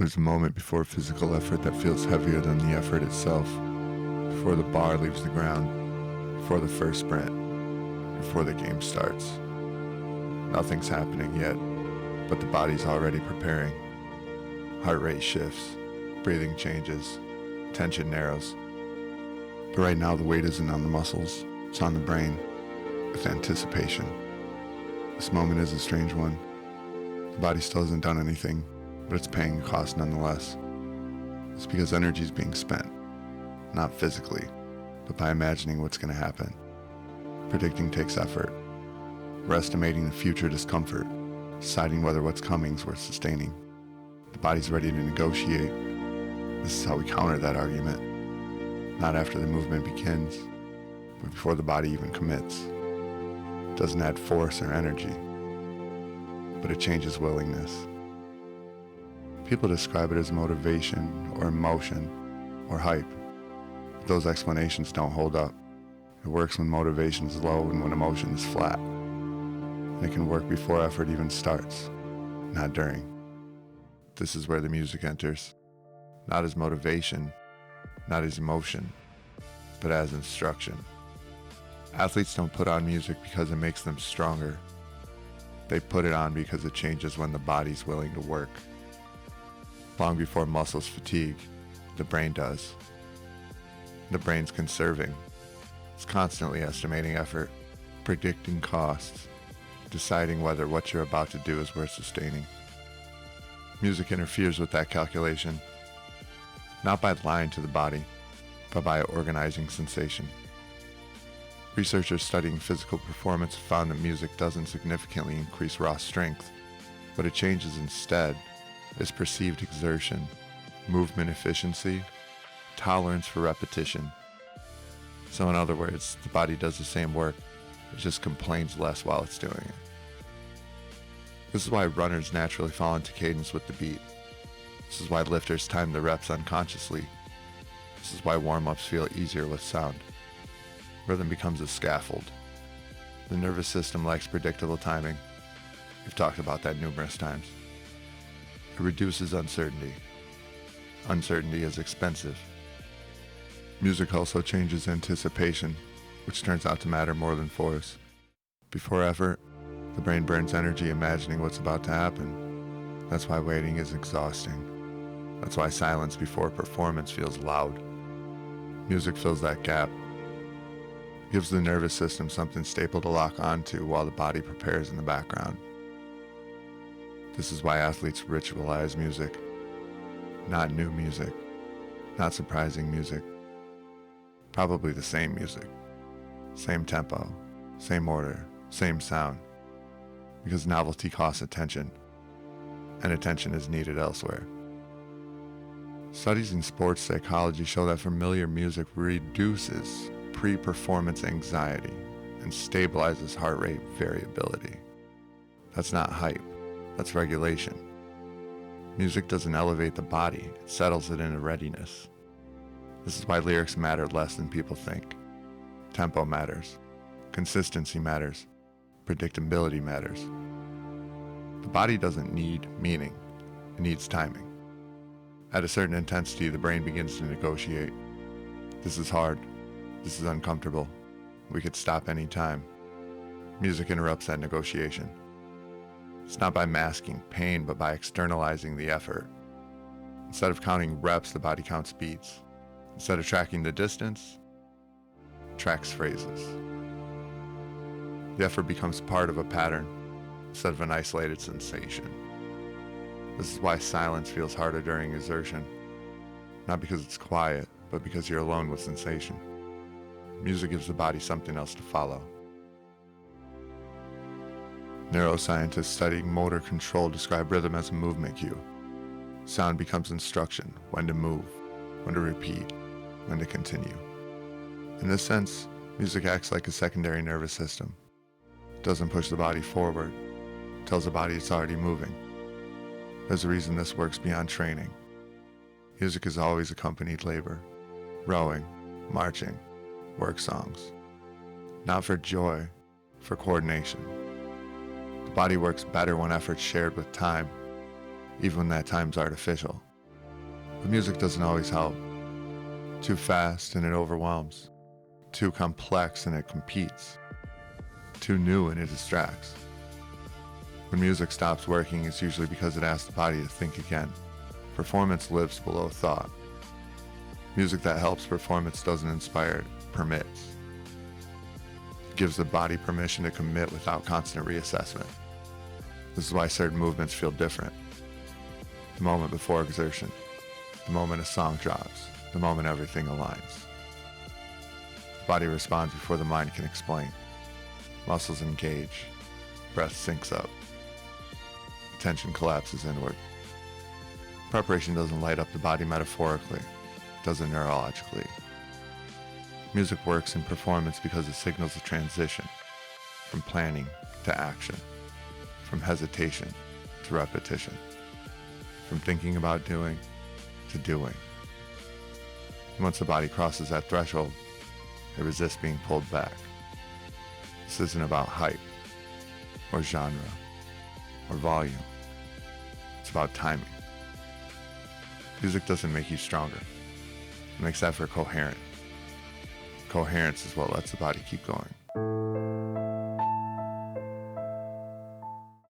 There's a moment before physical effort that feels heavier than the effort itself, before the bar leaves the ground, before the first sprint, before the game starts. Nothing's happening yet, but the body's already preparing. Heart rate shifts, breathing changes, tension narrows. But right now the weight isn't on the muscles, it's on the brain, with anticipation. This moment is a strange one. The body still hasn't done anything, but it's paying a cost nonetheless. It's because energy is being spent, not physically, but by imagining what's going to happen. Predicting takes effort. We're estimating the future discomfort, deciding whether what's coming is worth sustaining. The body's ready to negotiate. This is how we counter that argument. Not after the movement begins, but before the body even commits. It doesn't add force or energy, but it changes willingness. People describe it as motivation or emotion or hype, but those explanations don't hold up. It works when motivation is low and when emotion is flat. And it can work before effort even starts, not during. This is where the music enters, not as motivation, not as emotion, but as instruction. Athletes don't put on music because it makes them stronger. They put it on because it changes when the body's willing to work. Long before muscles fatigue, the brain does. The brain's conserving. It's constantly estimating effort, predicting costs, deciding whether what you're about to do is worth sustaining. Music interferes with that calculation, not by lying to the body, but by organizing sensation. Researchers studying physical performance found that music doesn't significantly increase raw strength. What it changes instead is perceived exertion, movement efficiency, tolerance for repetition. So in other words, the body does the same work, it just complains less while it's doing it. This is why runners naturally fall into cadence with the beat. This is why lifters time the reps unconsciously. This is why warm-ups feel easier with sound. Rhythm becomes a scaffold. The nervous system likes predictable timing. We've talked about that numerous times. It reduces uncertainty. Uncertainty is expensive. Music also changes anticipation, which turns out to matter more than force. Before effort, the brain burns energy imagining what's about to happen. That's why waiting is exhausting. That's why silence before performance feels loud. Music fills that gap. It gives the nervous system something stable to lock onto while the body prepares in the background. This is why athletes ritualize music. Not new music, not surprising music. Probably the same music. Same tempo, same order, same sound. Because novelty costs attention, and attention is needed elsewhere. Studies in sports psychology show that familiar music reduces pre-performance anxiety and stabilizes heart rate variability. That's not hype, that's regulation. Music doesn't elevate the body, it settles it into readiness. This is why lyrics matter less than people think. Tempo matters, consistency matters, predictability matters. The body doesn't need meaning, it needs timing. At a certain intensity, the brain begins to negotiate. This is hard, this is uncomfortable, we could stop any time. Music interrupts that negotiation. It's not by masking pain, but by externalizing the effort. Instead of counting reps, the body counts beats. Instead of tracking the distance, it tracks phrases. The effort becomes part of a pattern instead of an isolated sensation. This is why silence feels harder during exertion. Not because it's quiet, but because you're alone with sensation. Music gives the body something else to follow. Neuroscientists studying motor control describe rhythm as a movement cue. Sound becomes instruction, when to move, when to repeat, when to continue. In this sense, music acts like a secondary nervous system. It doesn't push the body forward, it tells the body it's already moving. There's a reason this works beyond training. Music has always accompanied labor, rowing, marching, work songs. Not for joy, for coordination. The body works better when effort's shared with time, even when that time's artificial. But music doesn't always help. Too fast and it overwhelms. Too complex and it competes. Too new and it distracts. When music stops working, it's usually because it asks the body to think again. Performance lives below thought. Music that helps performance doesn't inspire, it permits. It gives the body permission to commit without constant reassessment. This is why certain movements feel different. The moment before exertion, the moment a song drops, the moment everything aligns. The body responds before the mind can explain. Muscles engage, breath syncs up, tension collapses inward. Preparation doesn't light up the body metaphorically, it does it neurologically. Music works in performance because it signals a transition from planning to action, from hesitation to repetition, from thinking about doing to doing. And once the body crosses that threshold, it resists being pulled back. This isn't about hype, or genre, or volume. It's about timing. Music doesn't make you stronger. It makes effort coherent. Coherence is what lets the body keep going.